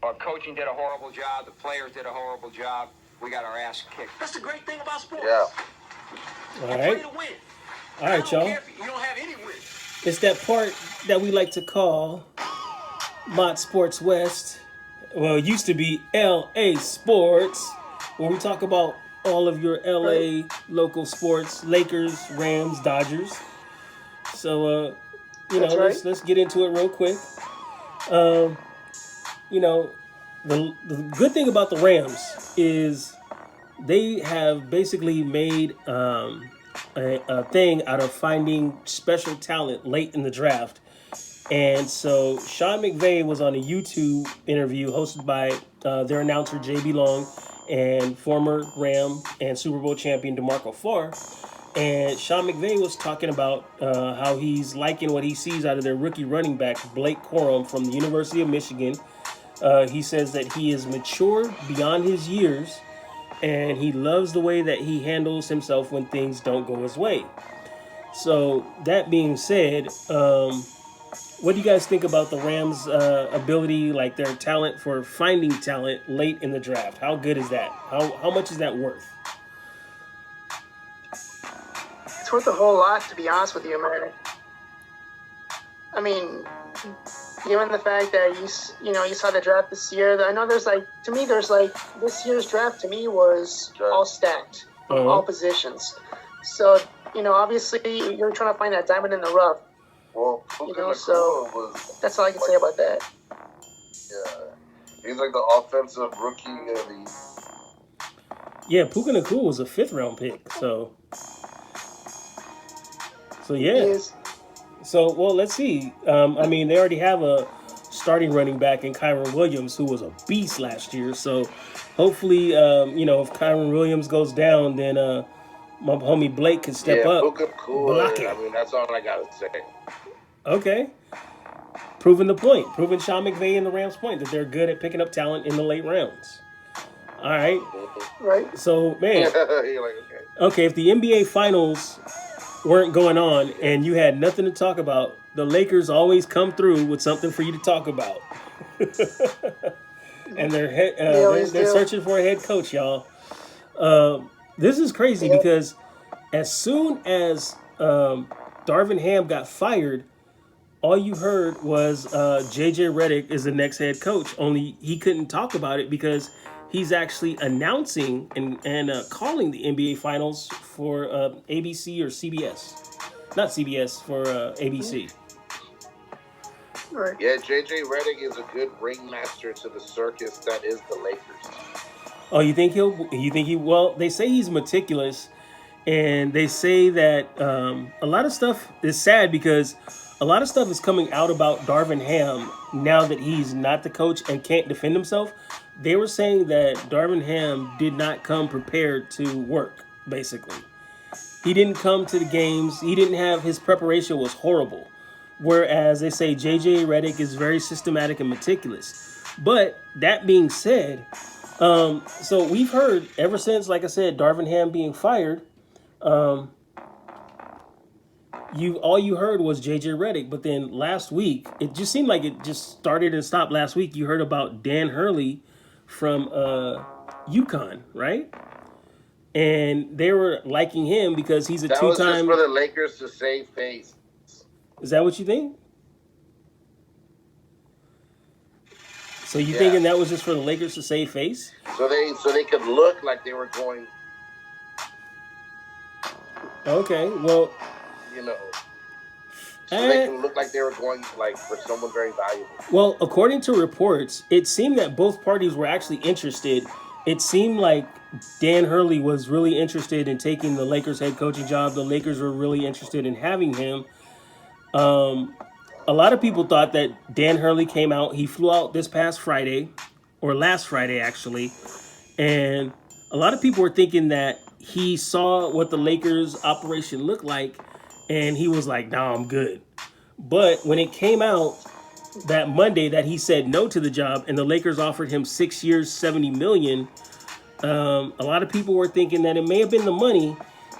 Our coaching did a horrible job. The players did a horrible job. We got our ass kicked. That's the great thing about sports. Yeah. All right. All right, y'all. You don't have any win. It's that part that we like to call Mott Sports West. Well, it used to be LA Sports, where we talk about all of your LA local sports, Lakers, Rams, Dodgers. So, let's get into it real quick. The good thing about the Rams is they have basically made a thing out of finding special talent late in the draft. And so Sean McVay was on a YouTube interview hosted by their announcer, J.B. Long, and former Ram and Super Bowl champion DeMarco Farr. And Sean McVay was talking about how he's liking what he sees out of their rookie running back, Blake Corum from the University of Michigan. He says that he is mature beyond his years, and he loves the way that he handles himself when things don't go his way. So that being said, what do you guys think about the Rams' ability, like their talent for finding talent late in the draft? How good is that? How much is that worth? It's worth a whole lot, to be honest with you, man. I mean, given the fact that you saw the draft this year, I know this year's draft to me was all stacked from all positions. So, obviously you're trying to find that diamond in the rough. Well, that's all I can say about that. Yeah, he's like the offensive rookie of the. Yeah, Puka Nacua was a 5th round pick, so yeah. So, well, let's see. They already have a starting running back in Kyron Williams, who was a beast last year. So, hopefully, if Kyron Williams goes down, then my homie Blake can step up. Block it. That's all I got to say. Okay. Proving the point. Proving Sean McVay and the Rams' point that they're good at picking up talent in the late rounds. All right. Right. So, man. Okay, if the NBA Finals weren't going on and you had nothing to talk about, the Lakers always come through with something for you to talk about. And they're searching for a head coach, y'all. This is crazy because as soon as Darvin Ham got fired, all you heard was J.J. Redick is the next head coach. Only he couldn't talk about it because he's actually announcing and calling the NBA Finals for ABC or CBS. Not CBS, for ABC. Right. Yeah, J.J. Redick is a good ringmaster to the circus that is the Lakers. Oh, you think well, they say he's meticulous, and they say that a lot of stuff is sad because a lot of stuff is coming out about Darvin Ham now that he's not the coach and can't defend himself. They were saying that Darvin Ham did not come prepared to work, basically. He didn't come to the games. He didn't have, his preparation was horrible. Whereas they say J.J. Redick is very systematic and meticulous. But that being said, so we've heard ever since, like I said, Darvin Ham being fired, all you heard was J.J. Redick. But then last week, it just seemed like it just started and stopped last week. You heard about Dan Hurley from UConn, right? And they were liking him because he's a two-time... That was just for the Lakers to save face. Is that what you think? So you thinking that was just for the Lakers to save face? So they could look like they were going... Okay, well... So they can look like they were going for someone very valuable. Well, according to reports, it seemed that both parties were actually interested. It seemed like Dan Hurley was really interested in taking the Lakers head coaching job. The Lakers were really interested in having him. A lot of people thought that Dan Hurley came out. He flew out this past Friday, or last Friday, actually. And a lot of people were thinking that he saw what the Lakers operation looked like, and he was like, nah, I'm good. But when it came out that Monday that he said no to the job and the Lakers offered him 6 years, $70 million, a lot of people were thinking that it may have been the money.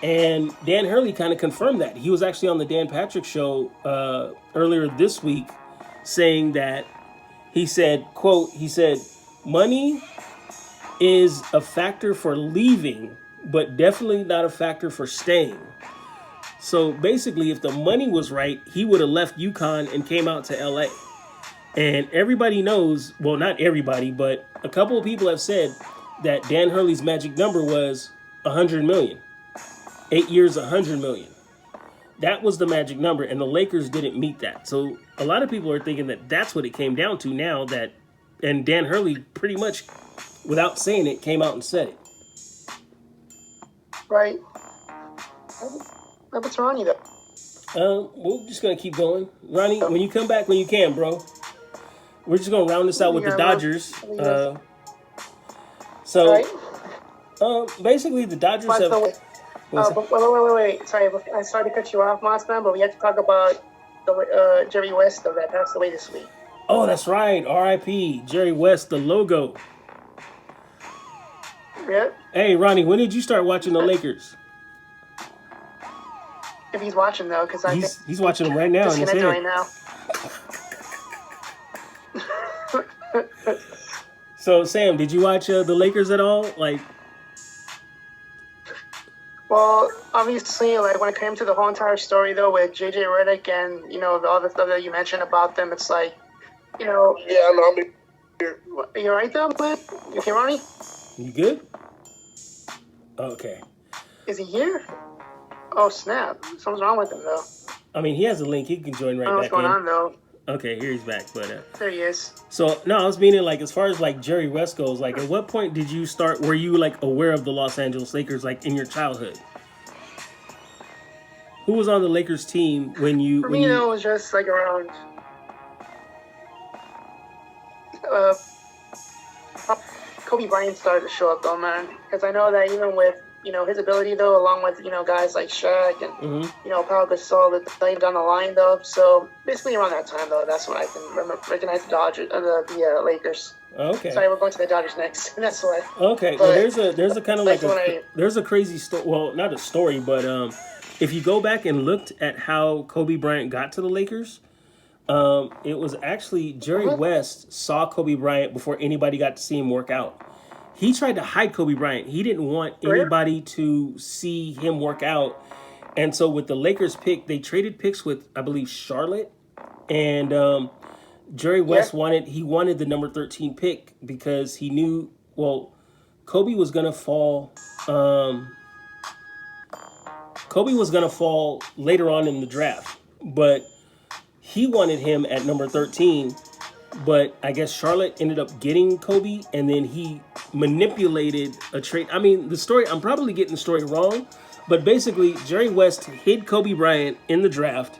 And Dan Hurley kind of confirmed that. He was actually on the Dan Patrick Show earlier this week saying that He said, quote, he said, money is a factor for leaving, but definitely not a factor for staying. So basically, if the money was right, he would have left UConn and came out to LA. And everybody knows, well, not everybody, but a couple of people have said that Dan Hurley's magic number was 100 million. 8 years, 100 million. That was the magic number, and the Lakers didn't meet that. So a lot of people are thinking that that's what it came down to now, that, and Dan Hurley pretty much, without saying it, came out and said it. Right. What's Ronnie, though? We're just going to keep going. Ronnie, when you come back when you can, bro, we're just going to round this out with the Dodgers. Basically, the Dodgers have... Wait. Sorry, I started to cut you off, Monster, but we have to talk about the Jerry West, though, that passed away this week. Oh, that's right. R.I.P. Jerry West, the logo. Yeah. Hey, Ronnie, when did you start watching the Lakers? If he's watching, though, because he's watching them right now. Disconnected right now. So, Sam, did you watch the Lakers at all? Well, obviously, when it came to the whole entire story, though, with J.J. Redick and, all the stuff that you mentioned about them, it's like, Yeah, no, I'm here. You all right, though, man? You okay, Ronnie? You good? Okay. Is he here? Oh, snap. Something's wrong with him, though. I mean, he has a link. He can join right back in. What's going on, though? Okay, here he's back. But there he is. So, no, I was meaning, as far as, Jerry West goes, at what point did you start, were you, aware of the Los Angeles Lakers, in your childhood? Who was on the Lakers team when you... For me, it was just, around... Kobe Bryant started to show up, though, man. Because I know that even with, his ability, though, along with, guys like Shaq and, Pau Gasol, that played down the line, though. So, basically around that time, though, that's when I can recognize the Dodgers, the Lakers. Okay. Sorry, we're going to the Dodgers next. That's why. Okay. Well, there's a kind of there's a crazy story. Well, not a story, but if you go back and looked at how Kobe Bryant got to the Lakers, it was actually Jerry West saw Kobe Bryant before anybody got to see him work out. He tried to hide Kobe Bryant. He didn't want anybody to see him work out. And so with the Lakers pick, they traded picks with, I believe, Charlotte. And Jerry West wanted the number 13 pick because he knew, Kobe was going to fall. Kobe was going to fall later on in the draft. But he wanted him at number 13. But I guess Charlotte ended up getting Kobe, and then he manipulated a trade. I mean, the story, I'm probably getting the story wrong, but basically Jerry West hid Kobe Bryant in the draft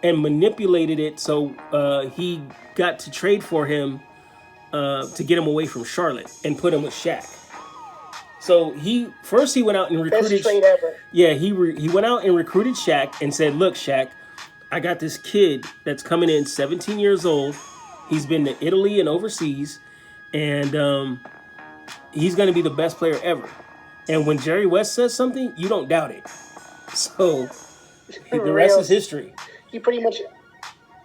and manipulated it so he got to trade for him to get him away from Charlotte and put him with Shaq. So he went out and recruited. Best trade ever. Yeah, he went out and recruited Shaq and said, "Look, Shaq, I got this kid that's coming in, 17 years old. He's been to Italy and overseas, and he's going to be the best player ever." And when Jerry West says something, you don't doubt it. So the rest is history. He pretty much,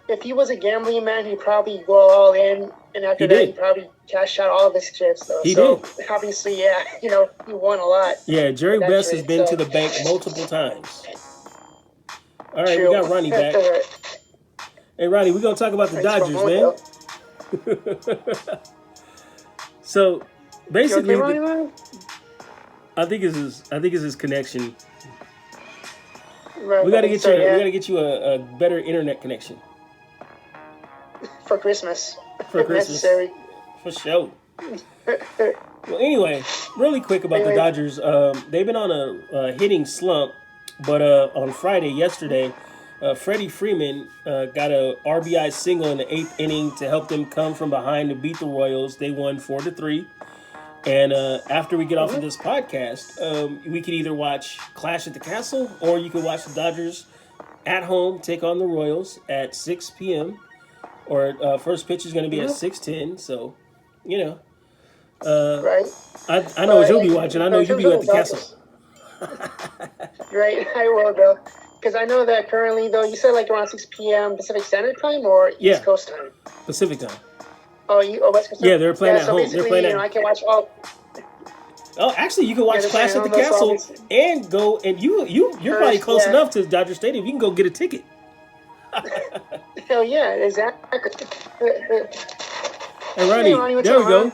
if he was a gambling man, he'd probably go all in, and after that, he'd probably cash out all of his chips. Though. He did. Obviously, he won a lot. Yeah, Jerry West has been to the bank multiple times. All right, we got Ronnie back. Hey, Ronnie, we're going to talk about the Dodgers, man. So, basically, I think it's his connection. Right, we got to get you. We got to get you a better internet connection for Christmas. For Christmas, necessary. For sure. Well, anyway, really quick about the Dodgers. They've been on a hitting slump, but on Friday, yesterday, Freddie Freeman got a RBI single in the 8th inning to help them come from behind to beat the Royals. They won 4-3. And after we get off of this podcast, we can either watch Clash at the Castle, or you can watch the Dodgers at home take on the Royals at 6 p.m. Or first pitch is going to be at 6:10. So, right. I know what you'll be watching. I know you'll be at the Castle. Right, I will, though. Because I know that currently, though, you said around 6 p.m. Pacific Standard Time or East Coast Time? Pacific Time. West Coast? Yeah, they're playing at so home. basically, They're playing at. I can watch all. Oh, actually, you can watch they're Clash at playing the home, so Castle and go and you're probably First, close yeah. enough to Dodger Stadium. You can go get a ticket. Hell yeah, exactly. Hey, Ronnie, Hey, Ronnie, what's there up, we go. man?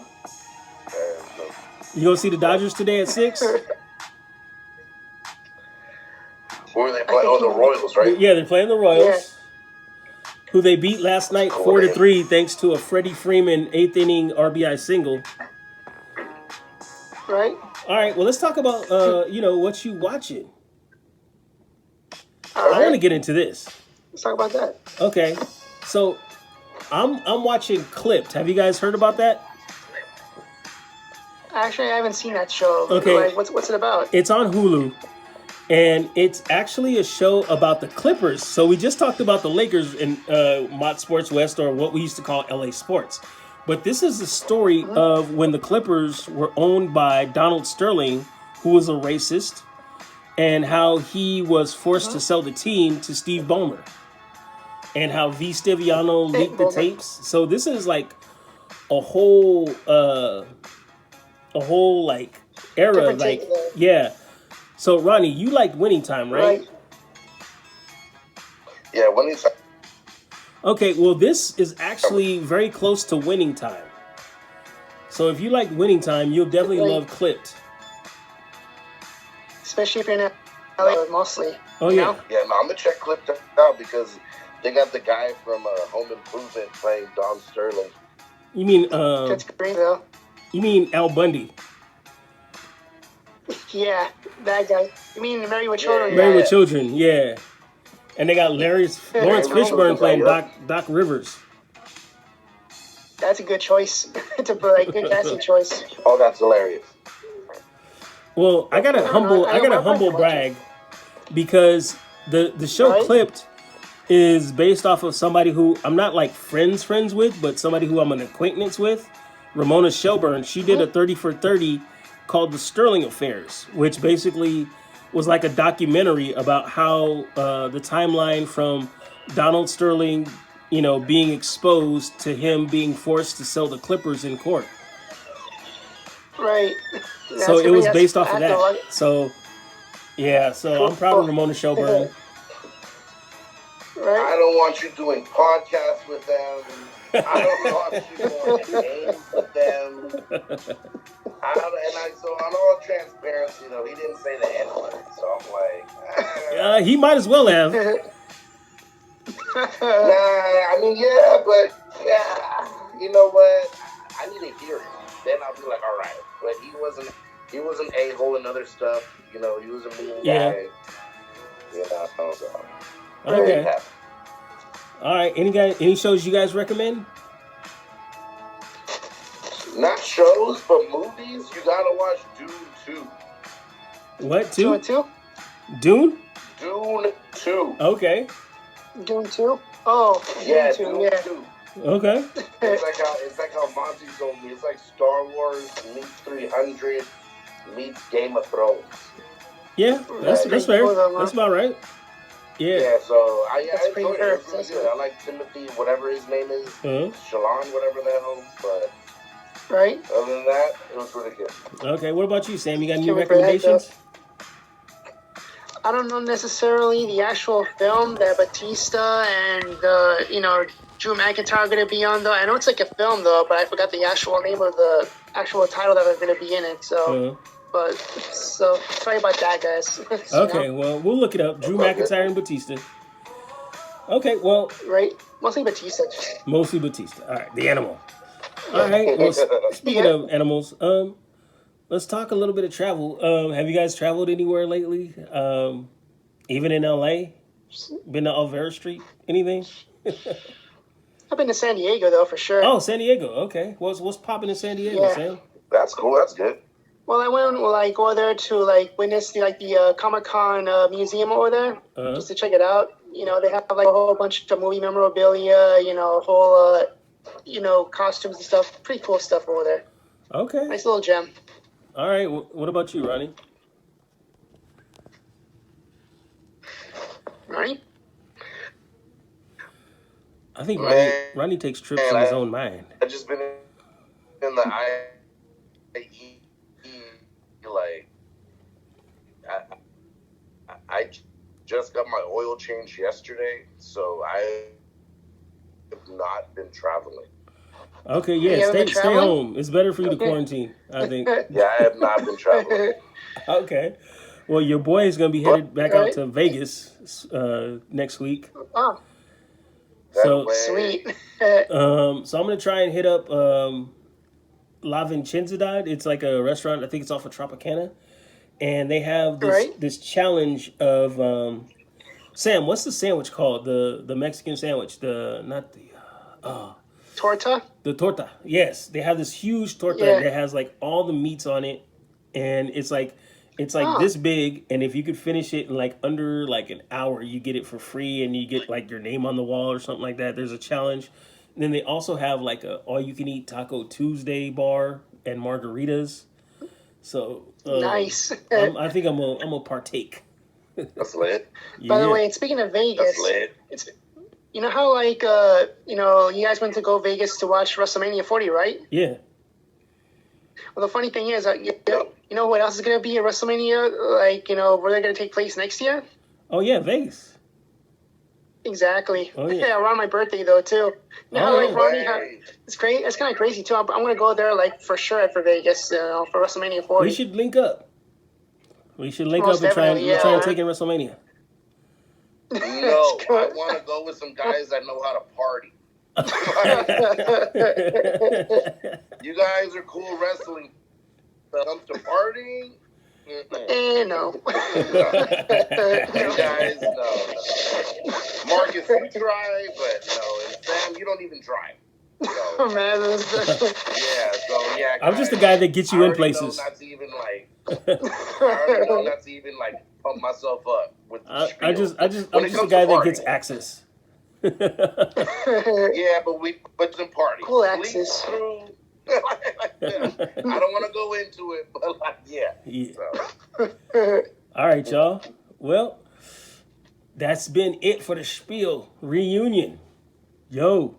You gonna see the Dodgers today at 6? Where they play? Oh, the Royals, right? Yeah, they're playing the Royals, who they beat last night Cool, 4-3 thanks to a Freddie Freeman 8th inning RBI single. Right. All right, well, let's talk about what you watching. All I want to right. get into this. Let's talk about that. Okay, so I'm watching Clipped. Have you guys heard about that? Actually, I haven't seen that show. Okay. Like, what's it about? It's on Hulu, and it's actually a show about the Clippers. So we just talked about the Lakers in Mott Sports West, or what we used to call LA Sports. But this is the story of when the Clippers were owned by Donald Sterling, who was a racist, and how he was forced to sell the team to Steve Ballmer, and how V. Stiviano leaked the tapes. So this is like a whole like era, Different like take, though. yeah. So Ronnie, you liked Winning Time, right? Yeah, when he's Okay, well this is actually very close to Winning Time. So if you like Winning Time, you'll definitely love Clipped. Especially if you're in LA, mostly. Oh you yeah. know? yeah, no, I'm gonna check Clipped out because they got the guy from Home Improvement playing Don Sterling. You mean That's great, though. you mean Al Bundy? Yeah, that guy. You mean Married with Children? Married guy? with Children, yeah. And they got Lawrence Fishburne playing Doc Rivers. That's a good choice. It's a good casting choice. Oh, that's hilarious. Well, I got a humble brag because the show Right. Clipped is based off of somebody who I'm not like friends with, but somebody who I'm an acquaintance with, Ramona Shelburne. She did a 30 for 30 called The Sterling Affairs, which basically was like a documentary about how the timeline from Donald Sterling, being exposed to him being forced to sell the Clippers in court. Right. So it was based off of I have to that. look- So yeah, so I'm proud of Ramona Shelburne. I Right. don't want you doing podcasts with them. I don't want you doing games with them. So on all transparency, though, he didn't say the N-word. So I'm like, He might as well have. nah, I mean, yeah, but yeah, you know what? I need to hear it. Then I'll be like, all right. But he wasn't a-hole and other stuff. He was a mean guy. Yeah. So. Okay. All right. Any shows you guys recommend? Not shows, but movies. You gotta watch Dune 2. What? Dune 2? 2? Dune? Dune 2. Okay. Dune 2? Oh, Yeah, Dune 2, Dune yeah. 2. Okay. It's like how Monty told me. It's like Star Wars meets 300 meets Game of Thrones. Yeah, that's fair. cool though, That's about right. Yeah. Yeah, so I pretty enjoyed it. It was really fair. good. I like Timothy, whatever his name is, Shalon, whatever the hell. But Right? other than that, it was really good. Okay. What about you, Sam? You got any Can we recommendations? I don't know necessarily the actual film that Batista and Drew McIntyre are going to be on, though. I know it's like a film, though, but I forgot the actual name of the actual title that they're going to be in it. So, sorry about that, guys. Okay, well, we'll look it up. Drew McIntyre and Batista. Okay, well. Right? Mostly Batista. Mostly Batista. All right, the animal. All right, well, speaking of animals, let's talk a little bit of travel. Have you guys traveled anywhere lately? Even in LA? Been to Alvera Street? Anything? I've been to San Diego, though, for sure. Oh, San Diego. Okay. What's popping in San Diego, Sam? That's cool. That's good. Well, I went go there to witness the Comic-Con museum over there, just to check it out. They have a whole bunch of movie memorabilia. Whole costumes and stuff. Pretty cool stuff over there. Okay. Nice little gem. All right. What about you, Ronnie? Ronnie? I think Man, Ronnie takes trips in his own mind. I just been in the IE, like, I just got my oil change yesterday, so I have not been traveling. Okay, yeah, stay home. It's better for you to quarantine, I think. Yeah, I have not been traveling. Okay. Well, your boy is going to be headed back out to Vegas next week. Oh, so sweet. So I'm going to try and hit up La Vincenzidad. It's like a restaurant. I think it's off of Tropicana. And they have this challenge of Sam, what's the sandwich called? The Mexican sandwich. Torta? The torta. Yes. They have this huge torta that has like all the meats on it. And it's like this big, and if you could finish it in like under like an hour, you get it for free, and you get like your name on the wall or something like that. There's a challenge. And then they also have like a all-you-can-eat Taco Tuesday bar and margaritas. So nice. I think I'm gonna partake. That's lit. By the way, speaking of Vegas, that's lit. You know how like you guys went to go Vegas to watch WrestleMania 40, right? Yeah. Well, the funny thing is, you know what else is going to be at WrestleMania? Like, where they're going to take place next year? Oh, yeah, Vegas. Exactly. Oh, yeah. Around my birthday, though, too. Ronnie, it's crazy. It's kind of crazy, too. I'm going to go there, like, for sure for Vegas, for WrestleMania 40. We should link up. And try and take in WrestleMania. No, I want to go with some guys that know how to party. You guys are cool wrestling. When it comes to partying, no. You guys, no. Marcus, you try, but no. And Sam, you don't even drive. So, oh, man. Yeah. I'm just the guy that gets you in places. I already know not to even like pump myself up with the I'm just the guy that gets access. Yeah, but some party. Cool access. I don't want to go into it, but like, yeah. So. All right, y'all. Well, that's been it for the Spiel reunion. Yo,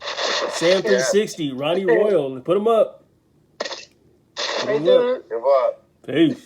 Sam 360, Ronnie Royal, put him up. Give up. Peace.